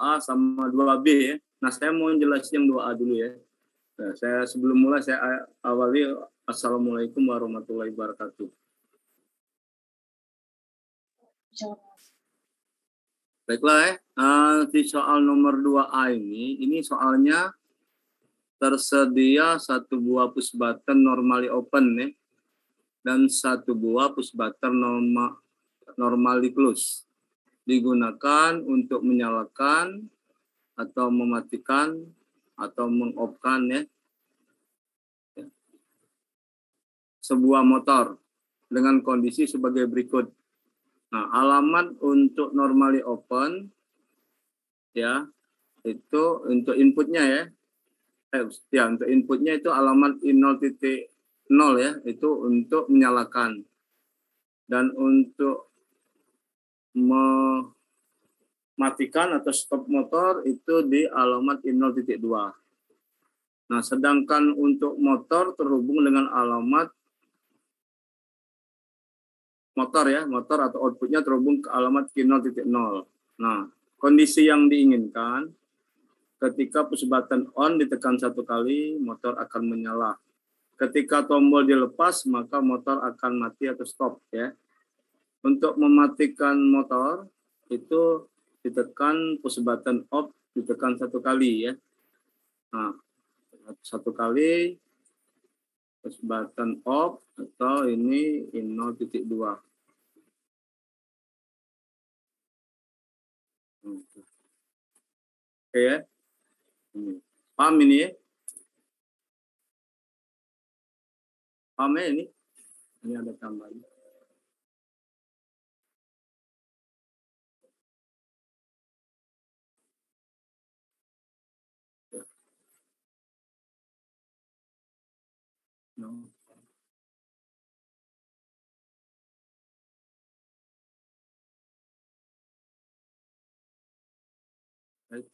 2A sama 2B ya. Nah, saya mau jelasin yang 2A dulu ya. Nah, sebelum mulai saya awali Assalamualaikum warahmatullahi wabarakatuh. Baiklah ya, di soal nomor 2A ini soalnya tersedia satu buah push button normally open ya, dan satu buah push button normally close. Digunakan untuk menyalakan atau mematikan atau meng-off-kan ya, sebuah motor dengan kondisi sebagai berikut. Nah, alamat untuk normally open ya, itu untuk inputnya ya. Untuk inputnya itu alamat I0.0 ya, itu untuk menyalakan. Dan untuk mematikan atau stop motor itu di alamat I0.2. Nah, sedangkan untuk motor terhubung dengan alamat motor ya, motor atau outputnya terhubung ke alamat Q0.0. Nah, kondisi yang diinginkan ketika push button on ditekan satu kali, motor akan menyala. Ketika tombol dilepas, maka motor akan mati atau stop ya. Untuk mematikan motor itu ditekan push button off, ditekan satu kali ya. Nah, satu kali push button off atau ini I0.2. Oke ya. Paham ini ya? Paham ya ini? Ini ada tambahan. No. Baik.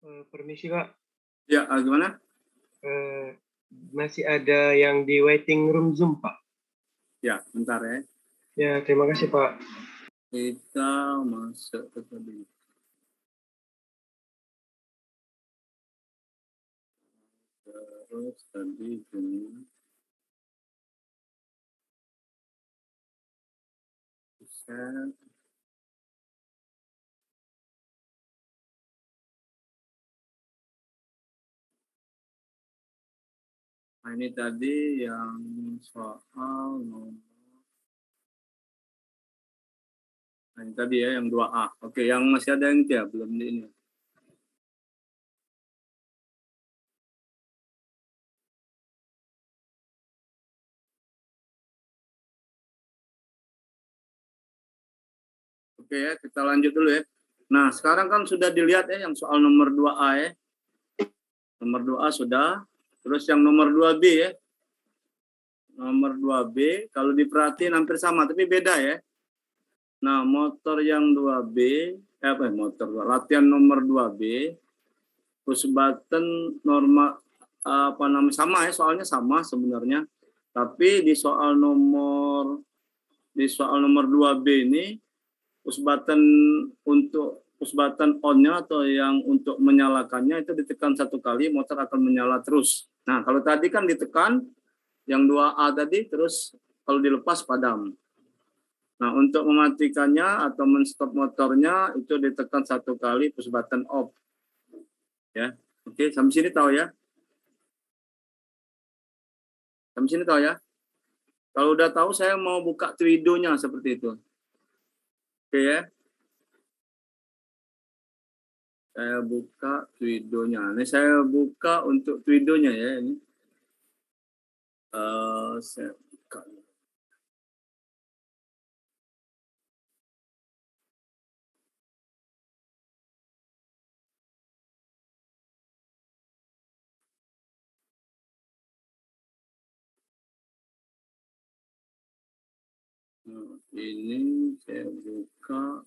Permisi Pak. Ya, gimana? Masih ada yang di waiting room Zoom Pak. Ya, bentar ya. Ya, terima kasih Pak. Kita masuk ke tadi. Terus tadi ini set. Nah, ini tadi yang soal nomor. Nah, ini tadi ya yang 2A. Oke, yang masih ada yang ya belum di ini. Oke ya, kita lanjut dulu ya. Nah, sekarang kan sudah dilihat ya yang soal nomor 2A ya. Nomor 2A sudah. Terus yang nomor 2B ya. Nomor 2B, kalau diperhatiin hampir sama, tapi beda ya. Nah, motor yang 2B, latihan nomor 2B, push button normal, sama ya, soalnya sama sebenarnya. Tapi di soal nomor 2B ini, push button on-nya atau yang untuk menyalakannya itu ditekan satu kali, motor akan menyala terus. Nah, kalau tadi kan ditekan, yang 2A tadi terus kalau dilepas padam. Nah, untuk mematikannya atau menstop motornya itu ditekan satu kali push button off. Ya. Oke, sampai sini tahu ya? Sampai sini tahu ya? Kalau udah tahu saya mau buka Twido-nya seperti itu. Oke ya. Saya buka Twidonya. Ini saya buka untuk Twidonya ya ini. Saya buka. Nah, ini saya buka.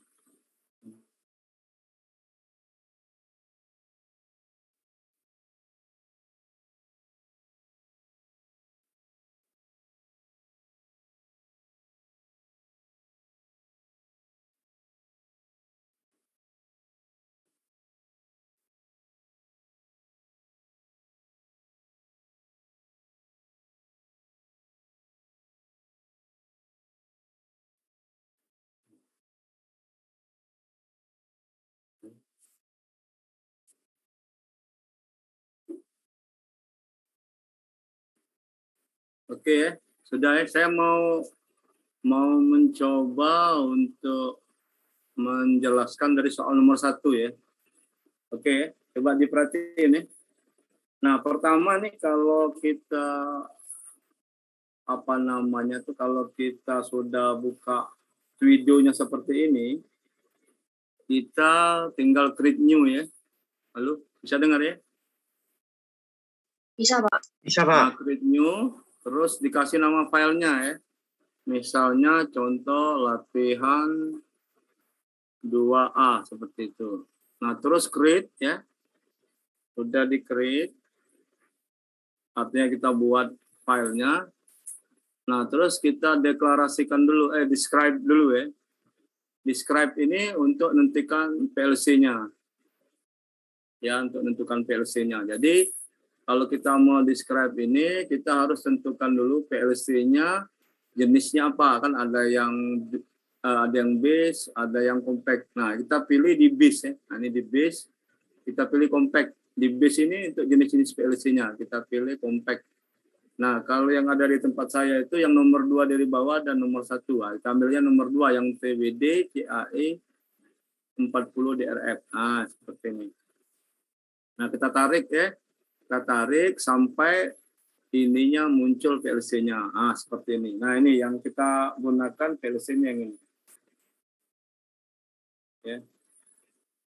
Oke ya, sudah ya. Saya mau mencoba untuk menjelaskan dari soal nomor 1 ya. Oke, coba diperhatiin ya. Nah, pertama nih kalau kita kalau kita sudah buka videonya seperti ini, kita tinggal create new ya. Halo, bisa dengar ya? Bisa, Pak. Bisa, Nah, Pak. create new, terus dikasih nama filenya ya. Misalnya contoh latihan 2A seperti itu. Nah, terus create ya. Sudah di-create. Artinya kita buat filenya. Nah, terus kita deklarasikan dulu, describe dulu ya. Describe ini untuk menentukan PLC-nya. Ya, untuk menentukan PLC-nya. Jadi, kalau kita mau describe ini, kita harus tentukan dulu PLC-nya jenisnya apa. Kan ada yang base, ada yang compact. Nah, kita pilih di base ya. Nah, ini di base. Kita pilih compact. Di base ini untuk jenis-jenis PLC-nya. Kita pilih compact. Nah, kalau yang ada di tempat saya itu yang nomor 2 dari bawah dan nomor 1. Nah, kita ambilnya nomor 2 yang TWD CAE 40 DRF. Nah, seperti ini. Nah, kita tarik ya. Kita tarik sampai ininya muncul PLC-nya. Ah, seperti ini. Nah, ini yang kita gunakan PLC-nya yang ini. Ya.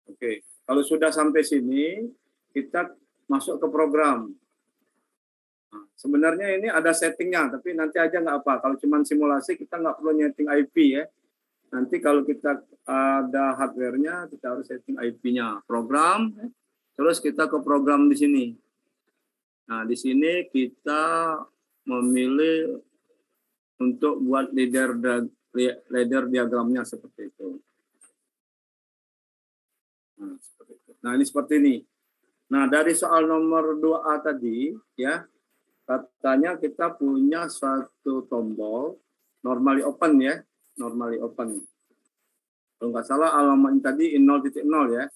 Oke. Kalau sudah sampai sini, kita masuk ke program. Nah, sebenarnya ini ada settingnya, tapi nanti aja nggak apa. Kalau cuma simulasi, kita nggak perlu nyeting IP ya. Nanti kalau kita ada hardware-nya, kita harus setting IP-nya. Program, terus kita ke program di sini. Nah, di sini kita memilih untuk buat ladder diagramnya seperti itu. Nah, seperti itu. Nah, ini seperti ini. Nah, dari soal nomor 2A tadi, ya, katanya kita punya suatu tombol normally open ya, normally open. Kalau nggak salah alamat tadi in 0.0 ya,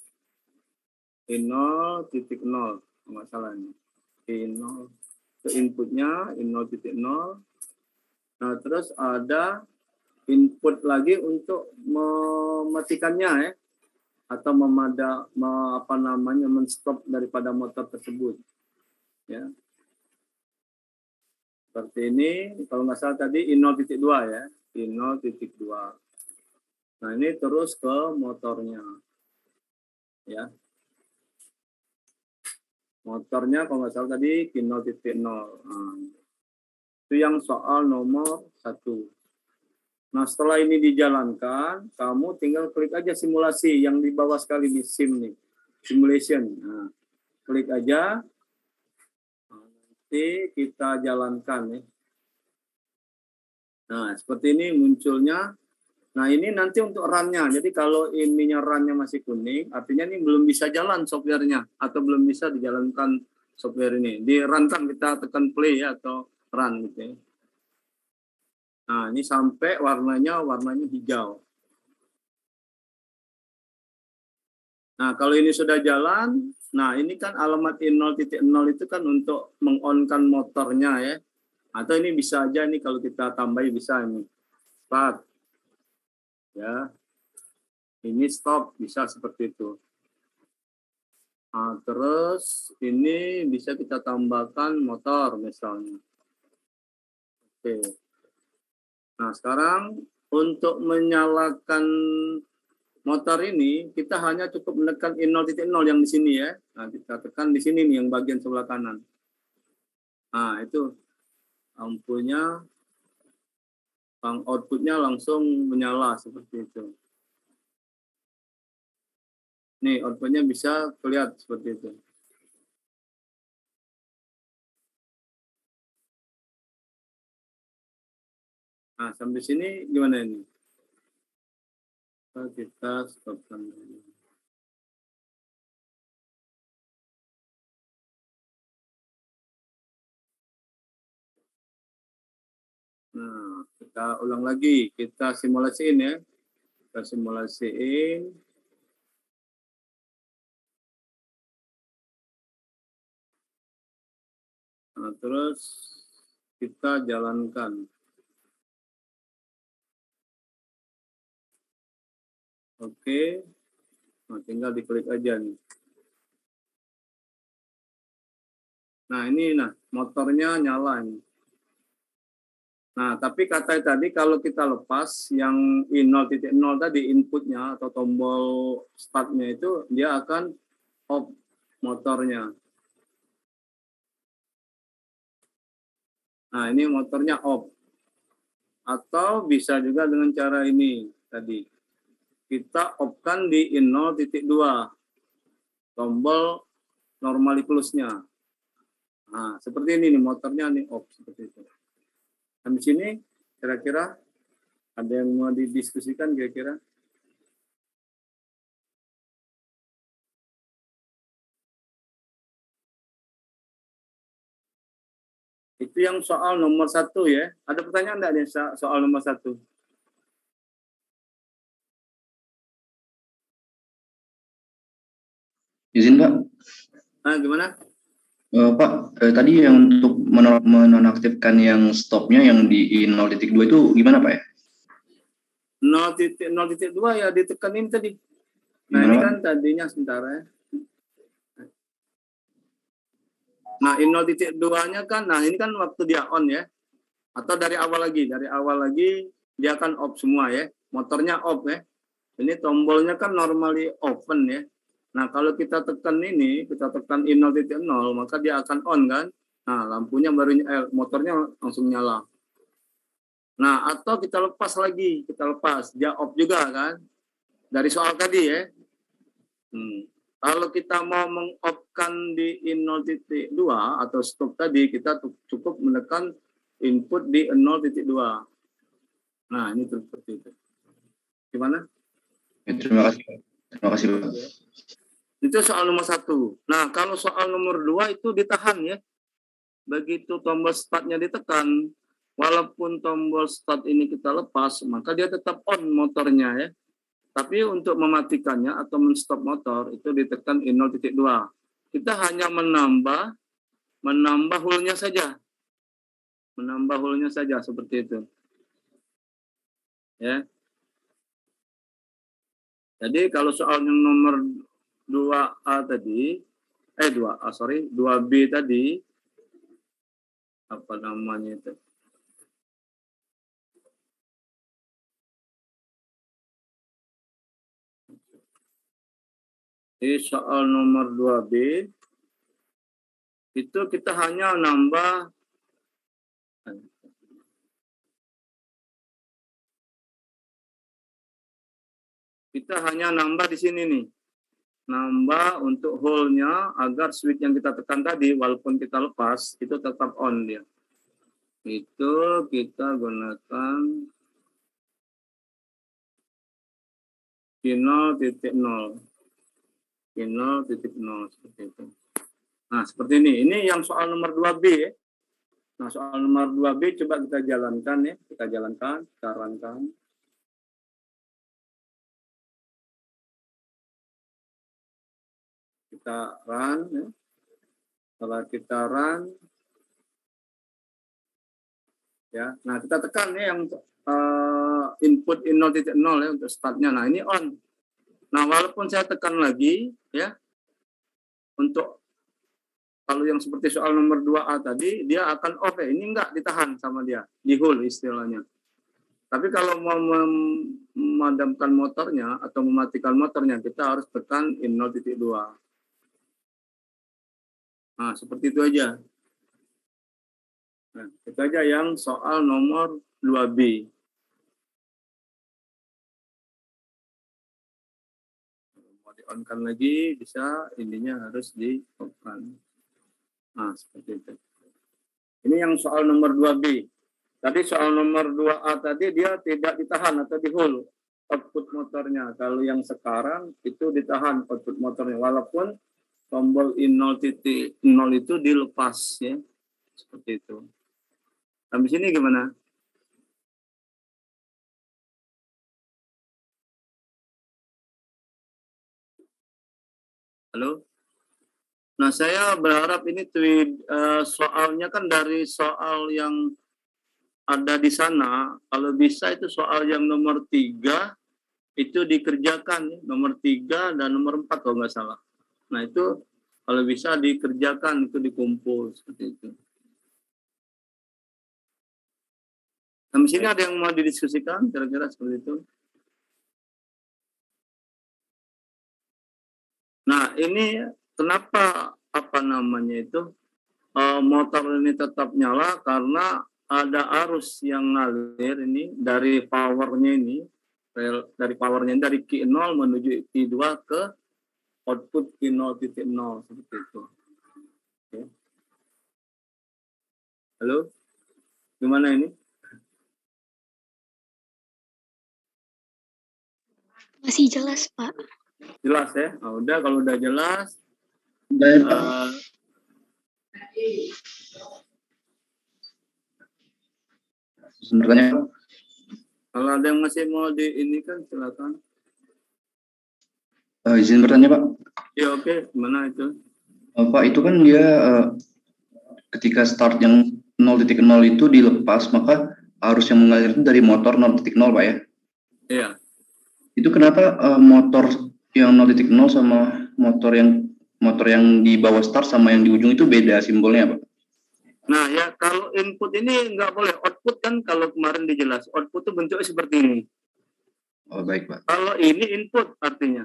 in 0.0, nggak salah ini. In 0, ke inputnya in 0.0. Nah, terus ada input lagi untuk mematikannya ya, atau men-stop daripada motor tersebut. Ya. Seperti ini, kalau nggak salah tadi in 0.2 ya, in 0.2. Nah, ini terus ke motornya. Ya. Motornya kalau nggak salah tadi in 0.0. Nah, itu yang soal nomor 1. Nah, setelah ini dijalankan, kamu tinggal klik aja simulasi yang di bawah sekali di sim nih, simulation. Nah, klik aja. Nanti kita jalankan ya. Nah, seperti ini munculnya. Nah, ini nanti untuk run-nya. Jadi kalau ininya run-nya masih kuning, artinya ini belum bisa jalan software-nya atau belum bisa dijalankan software ini. Di run kan kita tekan play ya, atau run gitu ya. Nah, ini sampai warnanya hijau. Nah, kalau ini sudah jalan, nah ini kan alamat in 0.0 itu kan untuk meng-on-kan motornya ya. Atau ini bisa aja nih kalau kita tambahin bisa ini. Start. Ya. Ini stop, bisa seperti itu. Nah, terus ini bisa kita tambahkan motor misalnya. Oke. Nah, sekarang untuk menyalakan motor ini, kita hanya cukup menekan I0.0 yang di sini ya. Nah, kita tekan di sini nih, yang bagian sebelah kanan. Nah, itu lampunya, outputnya langsung menyala seperti itu. Nih, outputnya bisa kelihatan seperti itu. Nah, sampai sini gimana ini? Kita stopkan dulu. Nah, kita ulang lagi. Kita simulasiin ya. Kita simulasiin. Nah, terus kita jalankan. Oke. Nah, tinggal diklik aja nih. Nah, ini motornya nyala ini. Nah, tapi kata tadi kalau kita lepas yang I0.0 tadi inputnya atau tombol startnya itu dia akan off motornya. Nah, ini motornya off. Atau bisa juga dengan cara ini tadi. Kita off-kan di I0.2 tombol normalikulus-nya. Nah, seperti ini nih motornya nih off seperti itu. Di sini kira-kira ada yang mau didiskusikan kira-kira? Itu yang soal nomor 1 ya. Ada pertanyaan enggak nih soal nomor 1? Izin Pak. Gimana? Pak, tadi yang untuk menonaktifkan yang stopnya yang di 0.2 itu gimana Pak ya? 0.2 ya ditekanin tadi. Nah, Gimana, ini Pak? kan tadinya sebentar ya. Nah, 0.2-nya kan, nah ini kan waktu dia on ya. Atau dari awal lagi dia akan off semua ya. Motornya off ya. Ini tombolnya kan normally open ya. Nah, kalau kita tekan ini, kita tekan I0.0, maka dia akan on kan. Nah, lampunya baru motornya langsung nyala. Nah, atau kita lepas lagi, dia off juga kan. Dari soal tadi ya. Kalau kita mau meng-off-kan di I0.2 atau stop tadi, kita cukup menekan input di 0.2. Nah, ini seperti itu. Gimana? Ya, terima kasih Pak. Itu soal nomor 1. Nah, kalau soal nomor 2 itu ditahan ya. Begitu tombol startnya ditekan, walaupun tombol start ini kita lepas, maka dia tetap on motornya ya. Tapi untuk mematikannya atau men-stop motor itu ditekan I0.2. Kita hanya menambah hole-nya saja. Menambah hole-nya saja seperti itu. Ya. Jadi kalau soal yang nomor 2A tadi, 2B tadi, apa namanya itu? Di soal nomor 2B, itu kita hanya nambah di sini nih. Nambah untuk hole-nya agar switch yang kita tekan tadi, walaupun kita lepas, itu tetap on dia. Itu kita gunakan I0.0 seperti itu. Nah, seperti ini. Ini yang soal nomor 2B ya. Nah, soal nomor 2B coba kita jalankan ya. Kita runkan. Kita run ya. Setelah kita run ya. Nah, kita tekan ya yang input I0.0 ya untuk startnya. Nah, ini on. Nah, walaupun saya tekan lagi ya, untuk kalau yang seperti soal nomor 2A tadi, dia akan off ya, ini enggak ditahan sama dia, di hold istilahnya. Tapi kalau mau memadamkan motornya atau mematikan motornya, kita harus tekan in 0.2. Nah, seperti itu aja. Nah, itu aja yang soal nomor 2B. Mau di-on-kan lagi, bisa ininya harus di-off-kan. Nah, seperti itu. Ini yang soal nomor 2B. Tadi soal nomor 2A tadi dia tidak ditahan atau di-hold output motornya. Kalau yang sekarang itu ditahan output motornya. Walaupun tombol in 0.0 itu dilepas ya. Seperti itu. Habis ini gimana? Halo? Nah, saya berharap ini soalnya kan dari soal yang ada di sana, kalau bisa itu soal yang nomor 3 itu dikerjakan, nomor 3 dan nomor 4 kalau nggak salah. Nah, itu kalau bisa dikerjakan, itu dikumpul, seperti itu. Sampai sini ada yang mau didiskusikan, kira-kira seperti itu? Nah, ini kenapa motor ini tetap nyala karena ada arus yang ngalir ini dari powernya ini, dari Q0 menuju Q2 ke output Q0.0 seperti itu. Oke. Halo, gimana ini? Masih jelas, Pak. Jelas ya? Nah, udah kalau udah jelas. Sebenarnya Kalau ada yang masih mau di ini kan silakan. izin bertanya Pak. Ya oke, gimana itu? Pak itu kan dia ketika start yang 0.0 itu dilepas, maka arus yang mengalir itu dari motor 0.0 Pak ya? Iya. Itu kenapa motor yang 0.0 sama motor yang di bawah start sama yang di ujung itu beda simbolnya Pak? Nah ya, kalau input ini nggak boleh. Output kan kalau kemarin dijelas, output itu bentuknya seperti ini. Oh baik Pak. Kalau ini input artinya.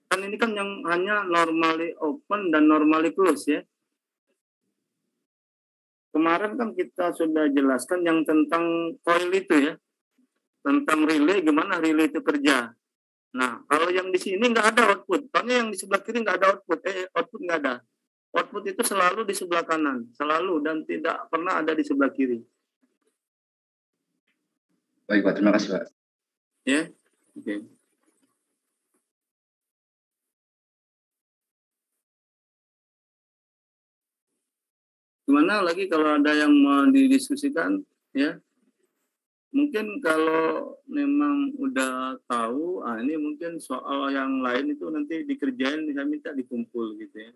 Kan ini kan yang hanya normally open dan normally close ya. Kemarin kan kita sudah jelaskan yang tentang coil itu ya. Tentang relay, gimana relay itu kerja. Nah, kalau yang di sini nggak ada output. Soalnya yang di sebelah kiri nggak ada output. Output nggak ada. Output itu selalu di sebelah kanan. Selalu dan tidak pernah ada di sebelah kiri. Baik Pak, terima kasih Pak. Ya, oke. Gimana lagi kalau ada yang mau didiskusikan ya? Mungkin kalau memang udah tahu, ini mungkin soal yang lain itu nanti dikerjain, saya minta dikumpul gitu ya.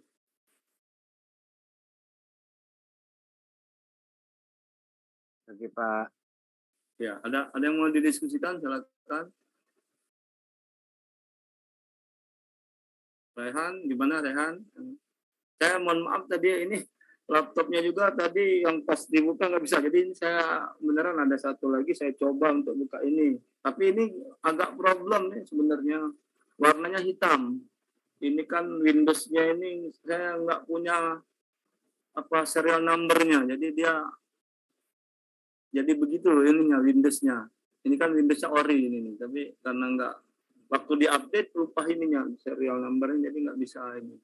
Oke Pak. Ya, ada yang mau didiskusikan, silakan. Rehan, gimana Rehan? Saya mohon maaf tadi ini laptopnya juga tadi yang pas dibuka nggak bisa. Jadi ini saya beneran ada satu lagi saya coba untuk buka ini. Tapi ini agak problem nih sebenarnya. Warnanya hitam. Ini kan Windows-nya ini saya nggak punya serial number-nya. Jadi begitu ininya Windows-nya. Ini kan Windows-nya ori ini nih. Tapi karena nggak waktu diupdate lupa ininya serial number-nya jadi nggak bisa ini.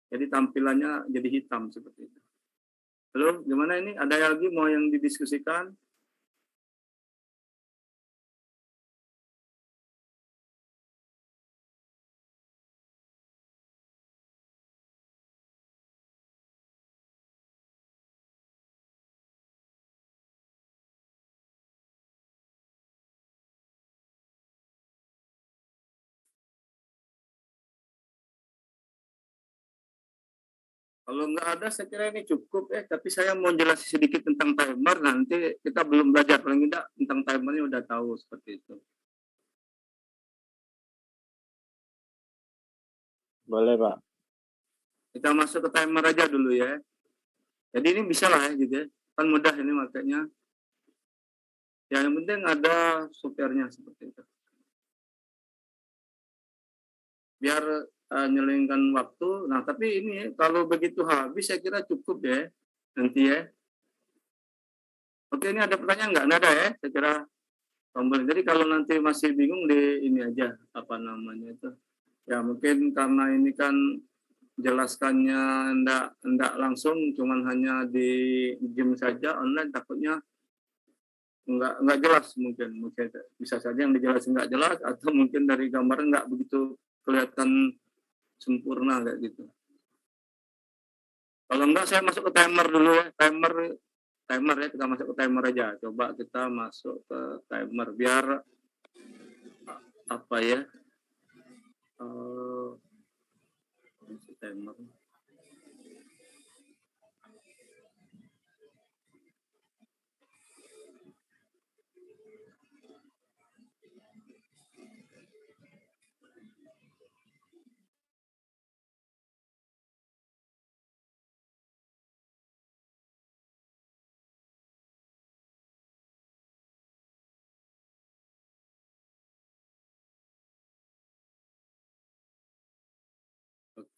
Jadi tampilannya jadi hitam seperti itu. Halo, gimana ini? Ada lagi mau yang didiskusikan? Kalau nggak ada, saya kira ini cukup ya. Tapi saya mau jelasin sedikit tentang timer. Nanti kita belum belajar paling tidak tentang timernya udah tahu seperti itu. Boleh, Pak. Kita masuk ke timer aja dulu ya. Jadi ini bisa lah ya gitu ya. Kan mudah ini makanya. Ya, yang penting ada software-nya seperti itu. Biar nyelenggan waktu. Nah, tapi ini kalau begitu habis saya kira cukup ya. Nanti ya. Oke, ini ada pertanyaan nggak? Nggak ada ya? Saya kira tombol. Jadi kalau nanti masih bingung di ini aja apa namanya itu. Ya mungkin karena ini kan jelaskannya enggak langsung, cuman hanya di Zoom saja online, takutnya enggak jelas mungkin bisa saja yang dijelasin enggak jelas atau mungkin dari gambar enggak begitu kelihatan sempurna kayak gitu. Kalau enggak saya masuk ke timer dulu ya, timer ya, kita masuk ke timer aja. Coba kita masuk ke timer biar apa ya? Timer.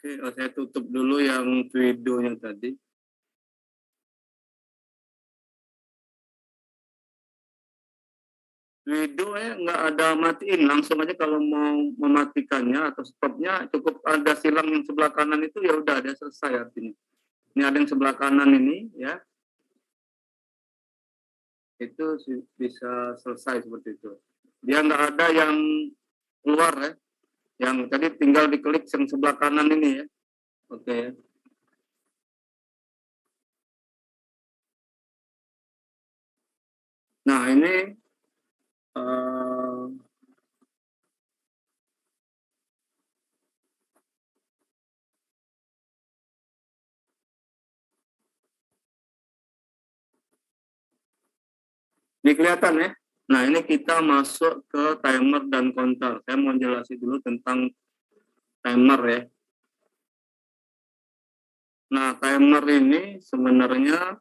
Oke, saya tutup dulu yang videonya tadi. Videonya nggak ada matiin, langsung aja kalau mau mematikannya atau stopnya cukup ada silang yang sebelah kanan itu ya udah ada selesai artinya. Ini ada yang sebelah kanan ini ya, itu bisa selesai seperti itu. Dia nggak ada yang keluar ya, yang tadi tinggal diklik yang sebelah kanan ini ya. Oke. Nah ini ini kelihatan ya. Nah ini kita masuk ke timer dan counter. Saya mau jelasin dulu tentang timer ya. Nah timer ini sebenarnya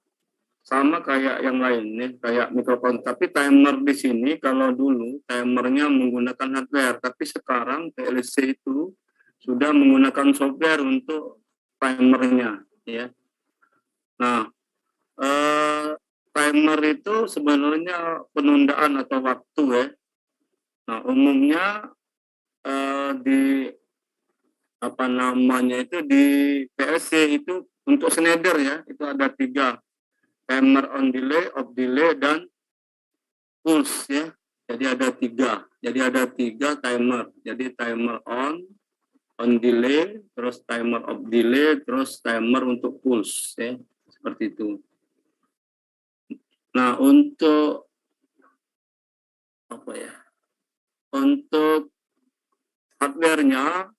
sama kayak yang lain nih, kayak microcontroller. Tapi timer di sini kalau dulu timernya menggunakan hardware, tapi sekarang PLC itu sudah menggunakan software untuk timernya, ya. Nah, timer itu sebenarnya penundaan atau waktu ya. Nah, umumnya di apa namanya itu di PLC itu untuk Schneider ya, itu ada 3. Timer on delay, off delay, dan pulse ya. Jadi ada 3. Jadi ada 3 timer. Jadi timer on delay, terus timer off delay, terus timer untuk pulse ya. Seperti itu. Nah, untuk apa ya? Untuk hardware-nya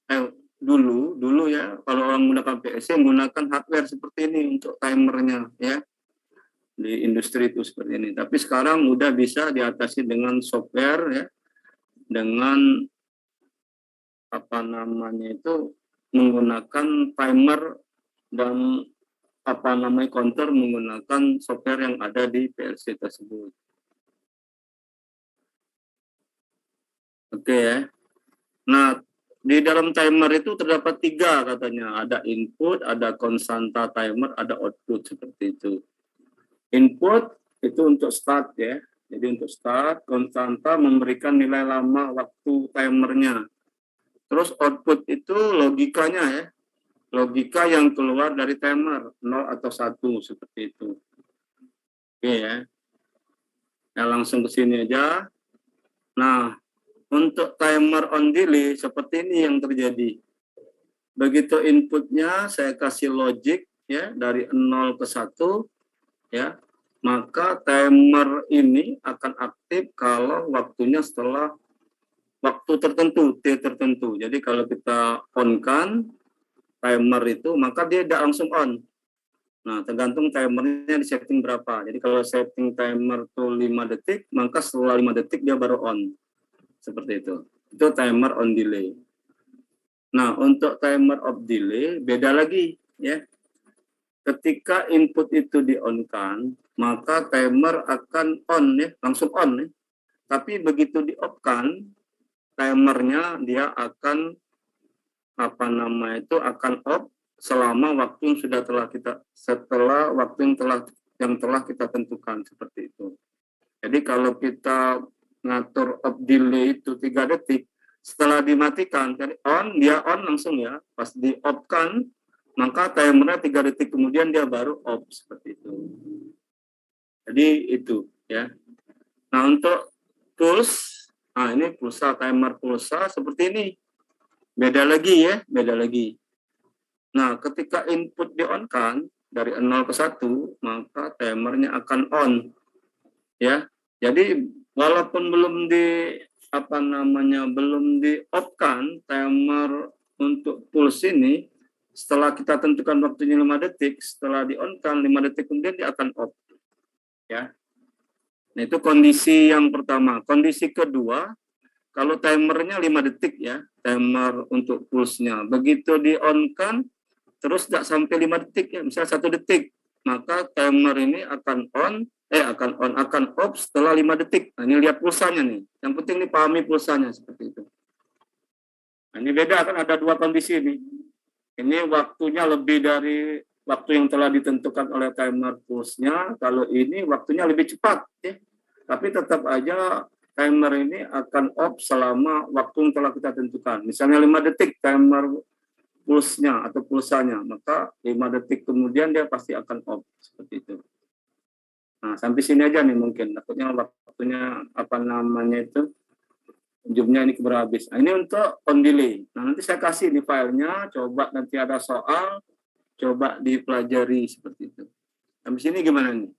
dulu ya, kalau orang menggunakan PLC menggunakan hardware seperti ini untuk timernya ya. Di industri itu seperti ini. Tapi sekarang udah bisa diatasi dengan software ya, dengan apa namanya itu menggunakan timer dan apa namanya counter menggunakan software yang ada di PLC tersebut. Oke ya. Nah, di dalam timer itu terdapat 3 katanya. Ada input, ada konstanta timer, ada output seperti itu. Input itu untuk start ya. Jadi untuk start, konstanta memberikan nilai lama waktu timernya. Terus output itu logikanya ya. Logika yang keluar dari timer, 0 atau 1 seperti itu. Oke ya. Nah, langsung ke sini aja. Nah, untuk timer on delay seperti ini yang terjadi. Begitu inputnya saya kasih logic ya dari 0 ke 1 ya, maka timer ini akan aktif kalau waktunya setelah waktu tertentu, T tertentu. Jadi kalau kita on-kan timer itu, maka dia tidak langsung on. Nah, tergantung timernya di setting berapa. Jadi kalau setting timer itu 5 detik, maka setelah 5 detik dia baru on. Seperti itu. Itu timer on delay. Nah, untuk timer of delay beda lagi ya. Ketika input itu di-on-kan, maka timer akan on ya, langsung on ya. Tapi begitu di-off-kan, timernya dia akan akan off selama waktu yang setelah waktu yang telah kita tentukan seperti itu. Jadi kalau kita ngatur off delay itu 3 detik, setelah dimatikan, jadi on, dia on langsung ya. Pas di-off-kan, maka timernya 3 detik kemudian dia baru off seperti itu. Jadi itu ya. Nah untuk pulse, nah ini pulsa, timer pulsa seperti ini. Beda lagi ya, beda lagi. Nah ketika input di-on-kan dari 0 ke 1, maka timernya akan on. Ya, jadi walaupun belum di-off-kan timer untuk pulse ini, setelah kita tentukan waktunya 5 detik, setelah di-on-kan 5 detik kemudian dia akan off. Ya. Nah, itu kondisi yang pertama. Kondisi kedua, kalau timernya 5 detik ya, timer untuk pulse-nya. Begitu di-on-kan, terus tidak sampai 5 detik ya, misalnya 1 detik, maka timer ini akan off setelah 5 detik. Nah, ini lihat pulsanya nih. Yang penting nih pahami pulsanya seperti itu. Nah, ini beda kan, ada 2 kondisi ini. Ini waktunya lebih dari waktu yang telah ditentukan oleh timer pulse-nya. Kalau ini waktunya lebih cepat ya. Tapi tetap aja timer ini akan off selama waktu yang telah kita tentukan. Misalnya 5 detik timer pulse-nya atau pulsanya, maka 5 detik kemudian dia pasti akan off seperti itu. Nah, sampai sini aja nih mungkin. Takutnya waktunya jumnya ini keburu habis. Nah, ini untuk on delay. Nah, nanti saya kasih di filenya, coba nanti ada soal, coba dipelajari seperti itu. Sampai sini gimana nih?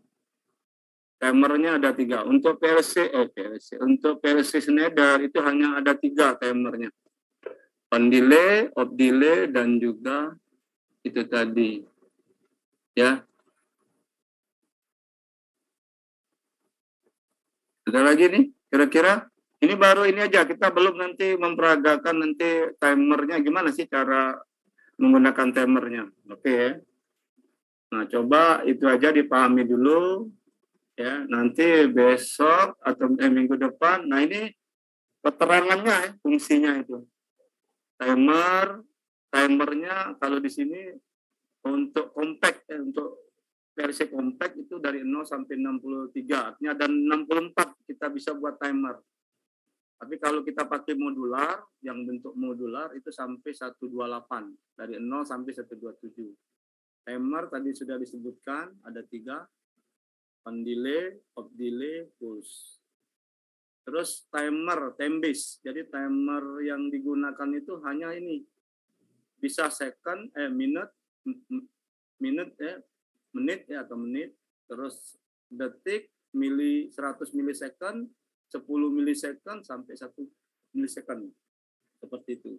Timernya ada 3. Untuk untuk PLC Schneider itu hanya ada 3 timernya. On delay, off delay, dan juga itu tadi. Ya. Ada lagi nih, kira-kira? Ini baru ini aja, kita belum nanti memperagakan nanti timernya gimana sih cara menggunakan timernya. Oke ya. Nah, coba itu aja dipahami dulu. Ya, nanti besok atau minggu depan. Nah, ini keterangannya ya, fungsinya itu. Timernya kalau di sini untuk compact ya, untuk versi compact itu dari 0 sampai 63. Artinya ada 64 kita bisa buat timer. Tapi kalau kita pakai modular, yang bentuk modular itu sampai 128. Dari 0 sampai 127. Timer tadi sudah disebutkan, ada 3. On delay, off delay, pulse. Terus timer, time base. Jadi timer yang digunakan itu hanya ini. Bisa second, menit atau menit. Terus detik, 100 milisecond, 10 milisecond sampai 1 milisecond. Seperti itu.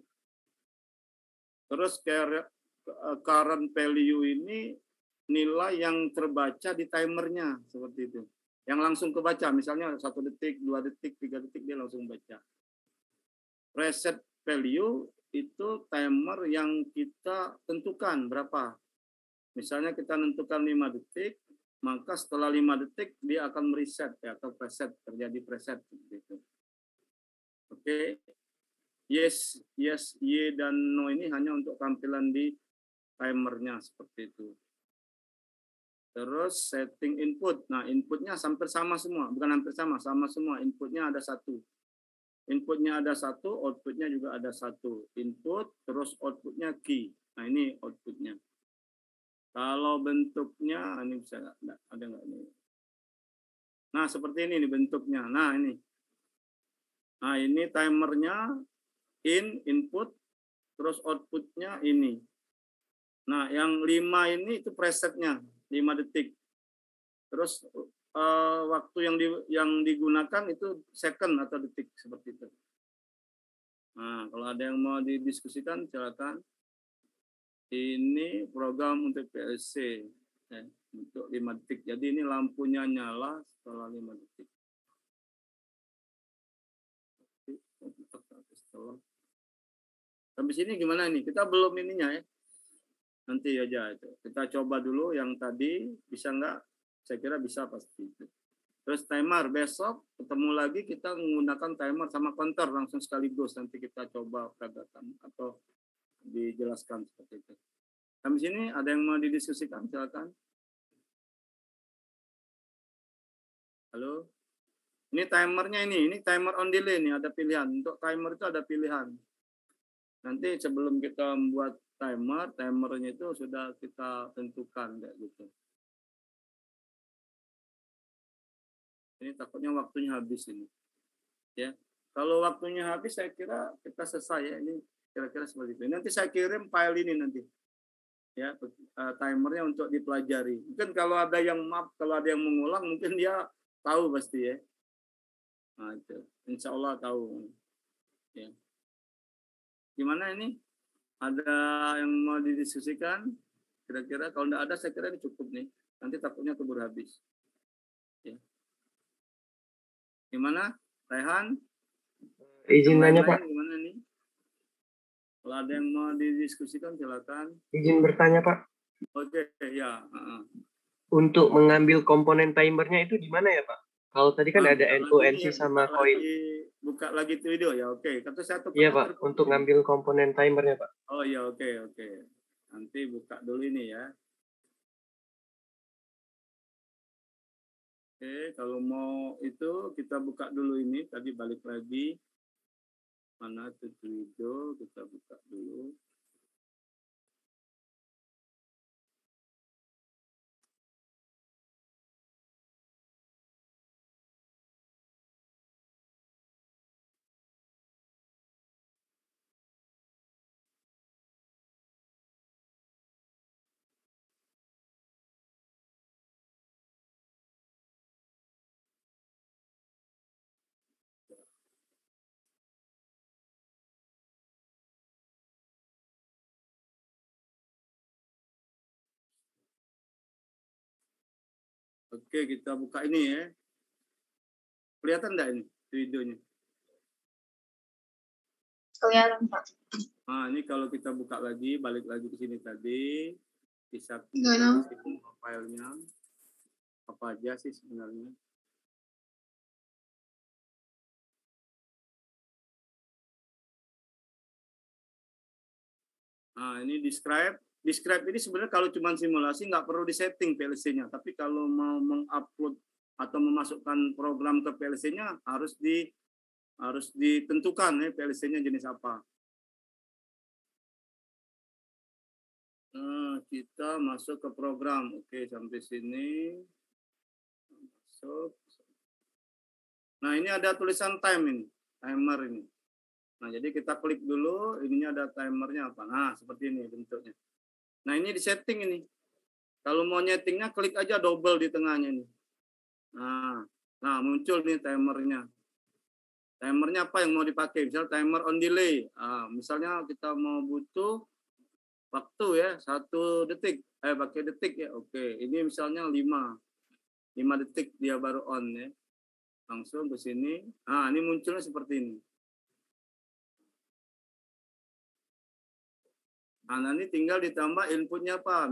Terus current value ini nilai yang terbaca di timernya seperti itu. Yang langsung kebaca, misalnya 1 detik, 2 detik, 3 detik dia langsung baca. Preset value itu timer yang kita tentukan berapa. Misalnya kita tentukan 5 detik, maka setelah 5 detik dia akan mereset ya, atau preset, terjadi preset gitu. Oke. Yes, Y dan no ini hanya untuk tampilan di timernya seperti itu. Terus setting input. Nah, inputnya hampir sama semua, bukan hampir sama semua. Inputnya ada 1. Inputnya ada 1, outputnya juga ada 1. Input, terus outputnya key. Nah, ini outputnya. Kalau bentuknya, ini bisa ada nggak ini? Nah, seperti ini nih bentuknya. Nah, ini. Nah, ini timernya, input, terus outputnya ini. Nah, yang 5 ini itu presetnya, 5 detik. Terus waktu yang digunakan itu second atau detik seperti itu. Nah, kalau ada yang mau didiskusikan silakan. Ini program untuk PLC untuk 5 detik. Jadi ini lampunya nyala setelah 5 detik. Setelah Habis ini gimana nih? Kita belum ininya ya. Nanti aja itu. Kita coba dulu yang tadi, bisa nggak? Saya kira bisa pasti. Terus timer, besok ketemu lagi kita menggunakan timer sama counter langsung sekaligus. Nanti kita coba peragakan atau dijelaskan seperti itu. Habis ini ada yang mau didiskusikan? Silakan. Halo? Ini timernya ini timer on delay nih, ada pilihan. Untuk timer itu ada pilihan. Nanti sebelum kita membuat timernya itu sudah kita tentukan kayak gitu. Ini takutnya waktunya habis ini. Ya. Kalau waktunya habis saya kira kita selesai ya. Ini kira-kira seperti itu. Nanti saya kirim file ini nanti. Ya, timernya untuk dipelajari. Mungkin kalau ada yang kalau ada yang mengulang mungkin dia tahu pasti ya. Nah, itu. Insya Allah tahu. Ya. Gimana ini? Ada yang mau didiskusikan? Kira-kira kalau tidak ada, saya kira ini cukup nih. Nanti takutnya keburu habis. Ya. Gimana, Rehan? Izin nanya, Pak. Gimana nih? Kalau ada yang mau didiskusikan, silakan. Izin bertanya, Pak. Oke, ya. Untuk mengambil komponen timernya itu di mana ya, Pak? Kalau tadi kan ada NO, NC sama coil. Buka lagi video ya, oke. Iya, Pak. Untuk ngambil komponen timernya, Pak. Oh iya, oke. Nanti buka dulu ini ya. Oke, kalau mau itu kita buka dulu ini. Tadi balik lagi. Mana tuh video, kita buka dulu. Oke, kita buka ini ya. Kelihatan enggak ini videonya? Kelihatan, Pak. Nah, ini kalau kita buka lagi, balik lagi ke sini tadi, bisa filenya apa aja sih sebenarnya? Nah, ini describe ini sebenarnya kalau cuma simulasi nggak perlu disetting PLC-nya, tapi kalau mau mengupload atau memasukkan program ke PLC-nya harus ditentukan ya PLC-nya jenis apa. Nah, kita masuk ke program. Oke, sampai sini. Masuk. Nah, ini ada tulisan time ini, timer ini. Nah, jadi kita klik dulu, ininya ada timernya apa. Nah, seperti ini bentuknya. Nah, ini di setting ini. Kalau mau nyetingnya, klik aja double di tengahnya ini. Nah, muncul nih timernya. Timernya apa yang mau dipakai? Misal timer on delay. Nah, misalnya kita mau butuh waktu ya, 1 detik. Pakai detik ya. Oke, ini misalnya 5 detik dia baru on ya. Langsung ke sini. Nah, ini munculnya seperti ini. Nah, nanti tinggal ditambah inputnya apa?